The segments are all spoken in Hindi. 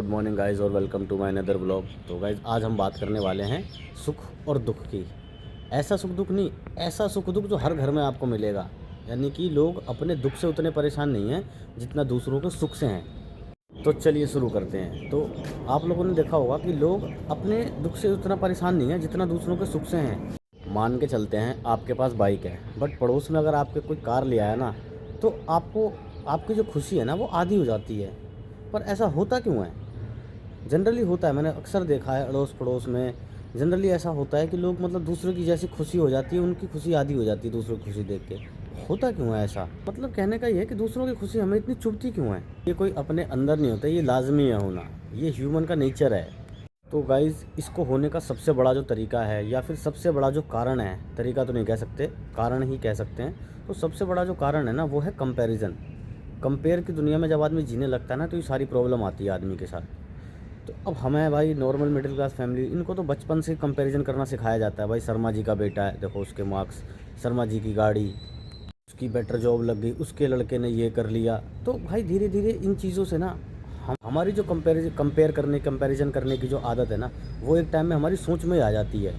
गुड मॉर्निंग गाइज़ और welcome to my another vlog. तो गाइज़ आज हम बात करने वाले हैं सुख और दुख की। ऐसा सुख दुख नहीं, ऐसा सुख दुख जो हर घर में आपको मिलेगा। यानी कि लोग अपने दुख से उतने परेशान नहीं हैं जितना दूसरों के सुख से हैं। तो चलिए शुरू करते हैं। तो आप लोगों ने देखा होगा कि लोग अपने दुख से उतना परेशान नहीं हैं जितना दूसरों के सुख से हैं। मान के चलते हैं आपके पास बाइक है, बट पड़ोस में अगर आपके कोई कार ले आया ना, तो आपको आपकी जो खुशी है ना वो आधी हो जाती है। पर ऐसा होता क्यों है? जनरली होता है, मैंने अक्सर देखा है अड़ोस पड़ोस में। जनरली ऐसा होता है कि लोग मतलब दूसरों की जैसी खुशी हो जाती है उनकी खुशी आधी हो जाती है दूसरों की खुशी देख के। होता क्यों है ऐसा? मतलब कहने का ये है कि दूसरों की खुशी हमें इतनी चुभती क्यों है? ये कोई अपने अंदर नहीं होता, ये लाजमी है होना, ये ह्यूमन का नेचर है। तो गाइज़ इसको होने का सबसे बड़ा जो तरीका है या फिर सबसे बड़ा जो कारण है, तरीका तो नहीं कह सकते, कारण ही कह सकते हैं। तो सबसे बड़ा जो कारण है ना वो है कंपैरिजन। कंपेयर की दुनिया में जब आदमी जीने लगता है ना तो ये सारी प्रॉब्लम आती है आदमी के साथ। तो अब हमें भाई नॉर्मल मिडिल क्लास फैमिली, इनको तो बचपन से कंपैरिजन करना सिखाया जाता है। भाई शर्मा जी का बेटा है, देखो उसके मार्क्स, शर्मा जी की गाड़ी, उसकी बेटर जॉब लग गई, उसके लड़के ने ये कर लिया। तो भाई धीरे धीरे इन चीज़ों से ना हमारी जो कंपैरिजन करने की जो आदत है ना वो एक टाइम में हमारी सोच में आ जाती है।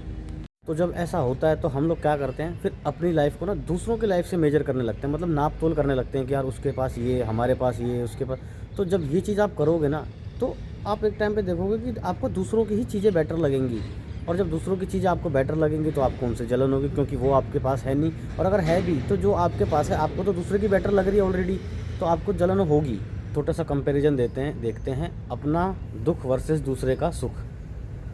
तो जब ऐसा होता है तो हम लोग क्या करते हैं, फिर अपनी लाइफ को ना दूसरों की लाइफ से मेजर करने लगते हैं, मतलब नाप तोल करने लगते हैं कि यार उसके पास ये, हमारे पास ये, उसके पास। तो जब ये चीज़ आप करोगे ना तो आप एक टाइम पे देखोगे कि आपको दूसरों की ही चीज़ें बेटर लगेंगी। और जब दूसरों की चीज़ें आपको बेटर लगेंगी तो आपको उनसे जलन होगी, क्योंकि वो आपके पास है नहीं। और अगर है भी तो जो आपके पास है, आपको तो दूसरे की बेटर लग रही है ऑलरेडी, तो आपको जलन होगी। छोटा सा कंपैरिजन देखते हैं अपना दुख वर्सेस दूसरे का सुख।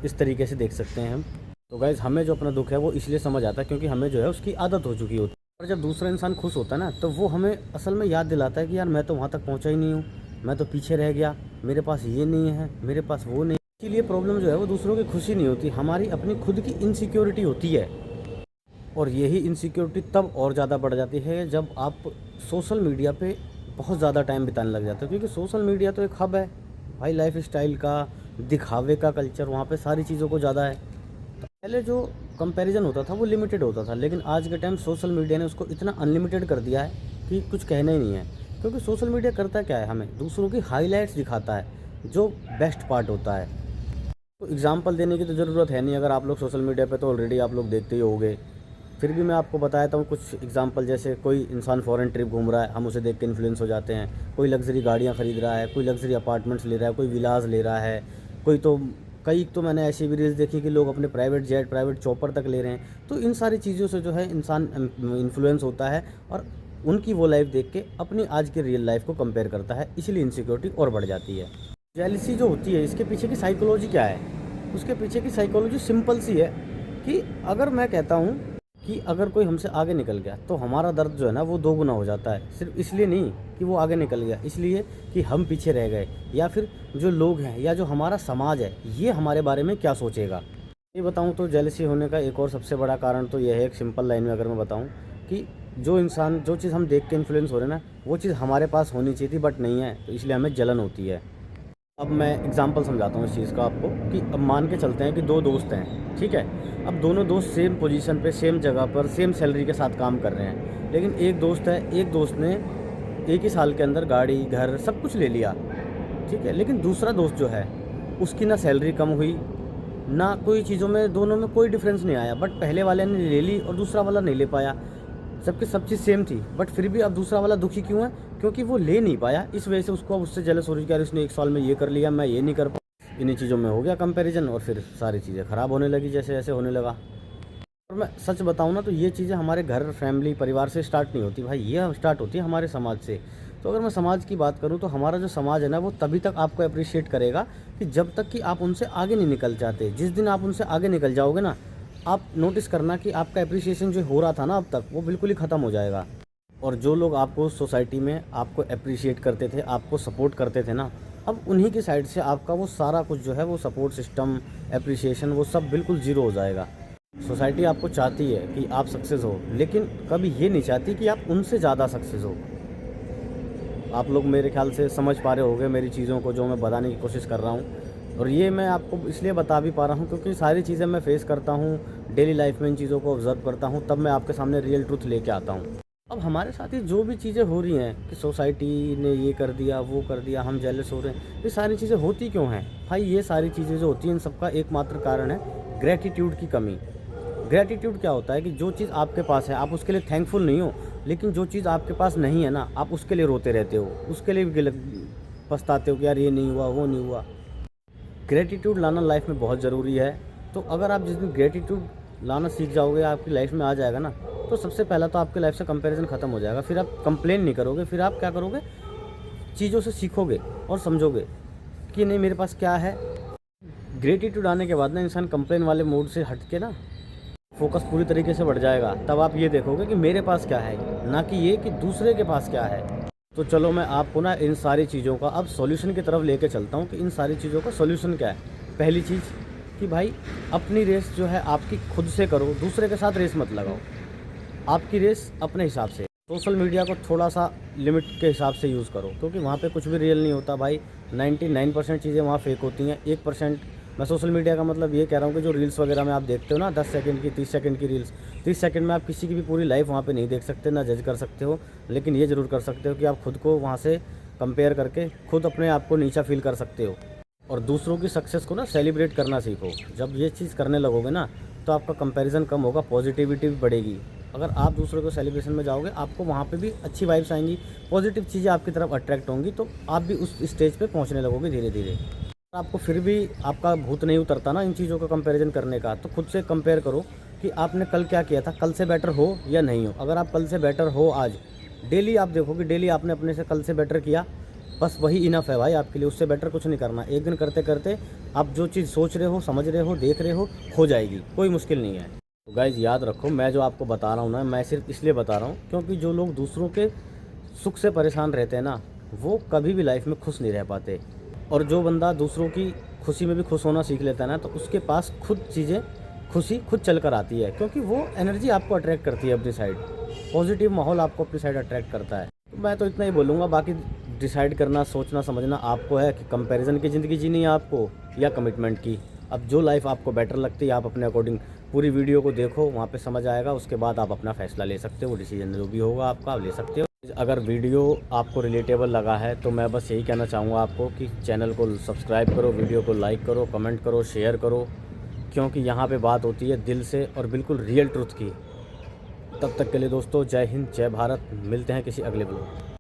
इस तरीके से देख सकते हैं हम। तो गाइज़ हमें जो अपना दुख है वो इसलिए समझ आता है क्योंकि हमें जो है उसकी आदत हो चुकी होती है। और जब दूसरा इंसान खुश होता है ना तो वो हमें असल में याद दिलाता है कि यार मैं तो वहाँ तक पहुँचा ही नहीं हूँ, मैं तो पीछे रह गया, मेरे पास ये नहीं है, मेरे पास वो नहीं। इसीलिए प्रॉब्लम जो है वो दूसरों की खुशी नहीं होती, हमारी अपनी खुद की इनसिक्योरिटी होती है। और यही इनसिक्योरिटी तब और ज़्यादा बढ़ जाती है जब आप सोशल मीडिया पे बहुत ज़्यादा टाइम बिताने लग जाते हो, क्योंकि सोशल मीडिया तो एक हब है भाई लाइफ स्टाइल का, दिखावे का कल्चर, वहाँ पे सारी चीज़ों को ज़्यादा है। पहले जो कंपैरिजन होता था वो लिमिटेड होता था, लेकिन आज के टाइम सोशल मीडिया ने उसको इतना अनलिमिटेड कर दिया है कि कुछ कहना ही नहीं है। क्योंकि सोशल मीडिया करता क्या है, हमें दूसरों की हाइलाइट्स दिखाता है, जो बेस्ट पार्ट होता है। तो एग्जांपल देने की तो ज़रूरत है नहीं, अगर आप लोग सोशल मीडिया पे तो ऑलरेडी आप लोग देखते ही होंगे। फिर भी मैं आपको बताता हूँ कुछ एग्जांपल। जैसे कोई इंसान फॉरेन ट्रिप घूम रहा है, हम उसे देख के इन्फ्लुएंस हो जाते हैं। कोई लग्जरी गाड़ियाँ ख़रीद रहा है, कोई लग्जरी अपार्टमेंट्स ले रहा है, कोई विलास ले रहा है, कोई तो कई तो मैंने ऐसी भी रील्स देखी कि लोग अपने प्राइवेट जेट, प्राइवेट चॉपर तक ले रहे हैं। तो इन सारी चीज़ों से जो है इंसान इन्फ्लुएंस होता है और उनकी वो लाइफ देख के अपनी आज की रियल लाइफ को कंपेयर करता है, इसीलिए इनसिक्योरिटी और बढ़ जाती है। जेलसी जो होती है इसके पीछे की साइकोलॉजी क्या है? उसके पीछे की साइकोलॉजी सिंपल सी है कि अगर मैं कहता हूँ कि अगर कोई हमसे आगे निकल गया तो हमारा दर्द जो है ना वो दोगुना हो जाता है। सिर्फ इसलिए नहीं कि वो आगे निकल गया, इसलिए कि हम पीछे रह गए, या फिर जो लोग हैं या जो हमारा समाज है ये हमारे बारे में क्या सोचेगा। ये बताऊँ तो जेलसी होने का एक और सबसे बड़ा कारण तो यह है, एक सिंपल लाइन में अगर मैं बताऊँ, कि जो चीज़ हम देख के इन्फ्लुएंस हो रहे हैं ना वो चीज़ हमारे पास होनी चाहिए थी बट नहीं है, तो इसलिए हमें जलन होती है। अब मैं एग्जांपल समझाता हूँ इस चीज़ का आपको, कि अब मान के चलते हैं कि दो दोस्त हैं, ठीक है। अब दोनों दोस्त सेम पोजीशन पे, सेम जगह पर, सेम सैलरी के साथ काम कर रहे हैं, लेकिन एक दोस्त है, एक दोस्त ने एक ही साल के अंदर गाड़ी, घर, सब कुछ ले लिया, ठीक है। लेकिन दूसरा दोस्त जो है उसकी ना सैलरी कम हुई, ना कोई चीज़ों में, दोनों में कोई डिफरेंस नहीं आया, बट पहले वाले ने ले ली और दूसरा वाला नहीं ले पाया। सबकी सब चीज़ सेम थी, बट फिर भी अब दूसरा वाला दुखी क्यों है? क्योंकि वो ले नहीं पाया, इस वजह से उसको अब उससे जेलस हो रही है कि यार इसने एक साल में ये कर लिया, मैं ये नहीं कर पाया। इन्हीं चीज़ों में हो गया कंपैरिजन और फिर सारी चीज़ें ख़राब होने लगी जैसे जैसे होने लगा। और मैं सच बताऊँ ना तो ये चीज़ें हमारे घर, फैमिली, परिवार से स्टार्ट नहीं होती भाई, ये स्टार्ट होती है हमारे समाज से। तो अगर मैं समाज की बात करूँ तो हमारा जो समाज है ना वो तभी तक आपको अप्रिशिएट करेगा कि जब तक कि आप उनसे आगे नहीं निकल जाते। जिस दिन आप उनसे आगे निकल जाओगे ना, आप नोटिस करना कि आपका एप्रिसिएशन जो हो रहा था ना अब तक, वो बिल्कुल ही ख़त्म हो जाएगा। और जो लोग आपको सोसाइटी में आपको एप्रिशिएट करते थे, आपको सपोर्ट करते थे ना, अब उन्हीं की साइड से आपका वो सारा कुछ जो है वो सपोर्ट सिस्टम, एप्रिसिएशन, वो सब बिल्कुल ज़ीरो हो जाएगा। सोसाइटी आपको चाहती है कि आप सक्सेस हो, लेकिन कभी ये नहीं चाहती कि आप उनसे ज़्यादा सक्सेस हो। आप लोग मेरे ख्याल से समझ पा रहे होंगे मेरी चीज़ों को जो मैं बताने की कोशिश कर रहा हूँ। और ये मैं आपको इसलिए बता भी पा रहा हूँ क्योंकि सारी चीज़ें मैं फेस करता हूँ डेली लाइफ में, इन चीज़ों को ऑब्ज़र्व करता हूँ, तब मैं आपके सामने रियल ट्रूथ लेके आता हूँ। अब हमारे साथ ये जो भी चीज़ें हो रही हैं कि सोसाइटी ने ये कर दिया, वो कर दिया, हम जेलस हो रहे हैं, ये सारी चीज़ें होती क्यों हैं? भाई ये सारी चीज़ें जो होती हैं इन सबका एकमात्र कारण है ग्रैटिट्यूड की कमी। ग्रैटिट्यूड क्या होता है कि जो चीज़ आपके पास है आप उसके लिए थैंकफुल नहीं हो, लेकिन जो चीज़ आपके पास नहीं है ना, आप उसके लिए रोते रहते हो, उसके लिए भी पछताते हो कि यार ये नहीं हुआ, वो नहीं हुआ। ग्रैटिट्यूड लाना लाइफ में बहुत ज़रूरी है। तो अगर आप जिस दिन ग्रैटिट्यूड लाना सीख जाओगे, आपकी लाइफ में आ जाएगा ना, तो सबसे पहला तो आपकी लाइफ से कंपैरिजन ख़त्म हो जाएगा। फिर आप कंप्लेन नहीं करोगे, फिर आप क्या करोगे, चीज़ों से सीखोगे और समझोगे कि नहीं मेरे पास क्या है। ग्रैटिट्यूड आने के बाद ना इंसान कंप्लेन वाले मोड से हट के ना फोकस पूरी तरीके से बढ़ जाएगा। तब आप ये देखोगे कि मेरे पास क्या है, ना कि ये कि दूसरे के पास क्या है। तो चलो मैं आपको ना इन सारी चीज़ों का अब सॉल्यूशन की तरफ लेके चलता हूँ कि इन सारी चीज़ों का सॉल्यूशन क्या है। पहली चीज़ कि भाई अपनी रेस जो है आपकी खुद से करो, दूसरे के साथ रेस मत लगाओ। आपकी रेस अपने हिसाब से। सोशल मीडिया को थोड़ा सा लिमिट के हिसाब से यूज़ करो, क्योंकि वहाँ पे कुछ भी रियल नहीं होता भाई। 99% चीज़ें वहाँ फेक होती हैं। 1% मैं सोशल मीडिया का मतलब ये कह रहा हूँ कि जो रील्स वगैरह में आप देखते हो ना, 10 सेकंड की, 30 सेकंड की रील्स, 30 सेकंड में आप किसी की भी पूरी लाइफ वहाँ पे नहीं देख सकते, ना जज कर सकते हो। लेकिन ये ज़रूर कर सकते हो कि आप खुद को वहाँ से कंपेयर करके खुद अपने आप को नीचा फील कर सकते हो। और दूसरों की सक्सेस को ना सेलिब्रेट करना सीखो। जब ये चीज़ करने लगोगे ना, तो आपका कंपैरिजन कम होगा, पॉजिटिविटी भी बढ़ेगी। अगर आप दूसरों को सेलिब्रेशन में जाओगे, आपको वहाँ पे भी अच्छी वाइब्स आएंगी, पॉजिटिव चीज़ें आपकी तरफ अट्रैक्ट होंगी, तो आप भी उस स्टेज पे पहुँचने लगोगे धीरे धीरे। आपको फिर भी आपका भूत नहीं उतरता ना इन चीज़ों का कंपैरिजन करने का, तो खुद से कंपेयर करो कि आपने कल क्या किया था, कल से बेटर हो या नहीं हो। अगर आप कल से बेटर हो आज, डेली आप देखो कि डेली आपने अपने से कल से बेटर किया, बस वही इनफ है भाई आपके लिए। उससे बेटर कुछ नहीं करना। एक दिन करते करते आप जो चीज़ सोच रहे हो, समझ रहे हो, देख रहे हो जाएगी। कोई मुश्किल नहीं है। तो गाइज़ याद रखो, मैं जो आपको बता रहा हूँ ना, मैं सिर्फ इसलिए बता रहा हूँ क्योंकि जो लोग दूसरों के सुख से परेशान रहते हैं ना, वो कभी भी लाइफ में खुश नहीं रह पाते। और जो बंदा दूसरों की खुशी में भी खुश होना सीख लेता है ना, तो उसके पास खुद चीज़ें, खुशी खुद चल कर आती है, क्योंकि वो एनर्जी आपको अट्रैक्ट करती है अपनी साइड। पॉजिटिव माहौल आपको अपनी साइड अट्रैक्ट करता है। तो मैं तो इतना ही बोलूँगा, बाकी डिसाइड करना, सोचना, समझना आपको है कि कंपैरिजन की ज़िंदगी जीनी है आपको या कमिटमेंट की। अब जो लाइफ आपको बेटर लगती है आप अपने अकॉर्डिंग पूरी वीडियो को देखो, वहाँ पे समझ आएगा। उसके बाद आप अपना फैसला ले सकते हो, वो डिसीजन जो भी होगा आपका आप ले सकते हो। अगर वीडियो आपको रिलेटेबल लगा है तो मैं बस यही कहना चाहूँगा आपको कि चैनल को सब्सक्राइब करो, वीडियो को लाइक करो, कमेंट करो, शेयर करो, क्योंकि यहाँ पे बात होती है दिल से और बिल्कुल रियल ट्रुथ की। तब तक के लिए दोस्तों, जय हिंद, जय भारत। मिलते हैं किसी अगले ब्लॉग।